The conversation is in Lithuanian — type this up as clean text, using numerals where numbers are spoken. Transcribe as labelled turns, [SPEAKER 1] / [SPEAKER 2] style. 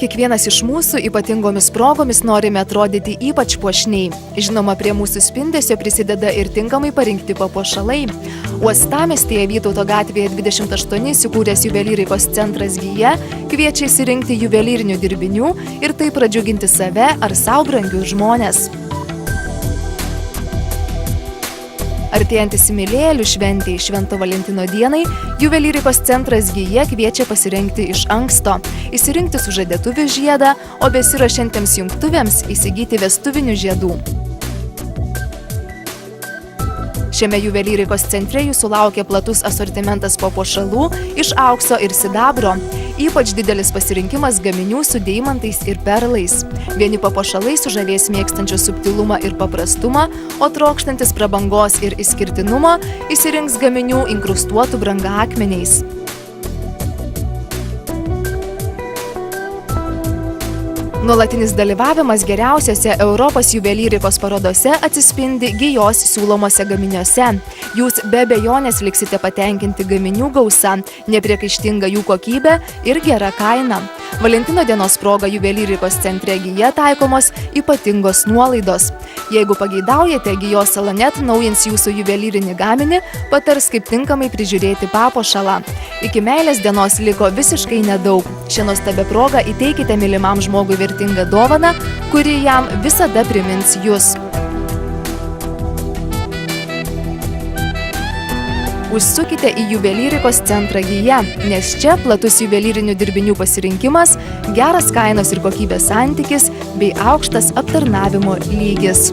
[SPEAKER 1] Kiekvienas iš mūsų ypatingomis progomis norime atrodyti ypač puošniai. Žinoma, prie mūsų spindesio prisideda ir tinkamai parinkti papuošalai. Uostamiestyje Vytauto gatvėje 28 įsikūręs juvelyrikos centras Gija kviečia įsirinkti juvelyrinių dirbinių ir taip pradžiuginti save ar sau brangius žmones. Artėjant įsimylėjėlių šventei Švento Valentino dienai, juvelyrikos centras Gija kviečia pasirengti iš anksto, įsirinkti sužadėtuvių žiedą, o besiruošiantiems jungtuvėms įsigyti vestuvinių žiedų. Šiame juvelyrikos centre jūsų laukia platus asortimentas papuošalų iš aukso ir sidabro. Ypač didelis pasirinkimas gaminių su deimantais ir perlais. Vieni papuošalai sužavės mėgstančios subtilumą ir paprastumą, o trokštantis prabangos ir išskirtinumo įsirinks gaminių inkrustuotų brangakmeniais. Nuolatinis dalyvavimas geriausiose Europos juvelyrikos parodose atsispindi Gijos siūlomose gaminiuose. Jūs be abejonės liksite patenkinti gaminių gausa, nepriekaištinga jų kokybė ir gera kaina. Valentino dienos proga juvelyrikos centre Gija taikomos ypatingos nuolaidos. Jeigu pageidaujate, Gijos salone atnaujins jūsų juvelyrinį gaminį, patars kaip tinkamai prižiūrėti papuošalą. Iki meilės dienos liko visiškai nedaug. Šią nuostabią progą įteikite mylimam žmogui vertingą dovaną, kuri jam visada primins jus. Užsukite į juvelyrikos centrą Gija, nes čia platus juvelyrinių dirbinių pasirinkimas, geras kainos ir kokybės santykis bei aukštas aptarnavimo lygis.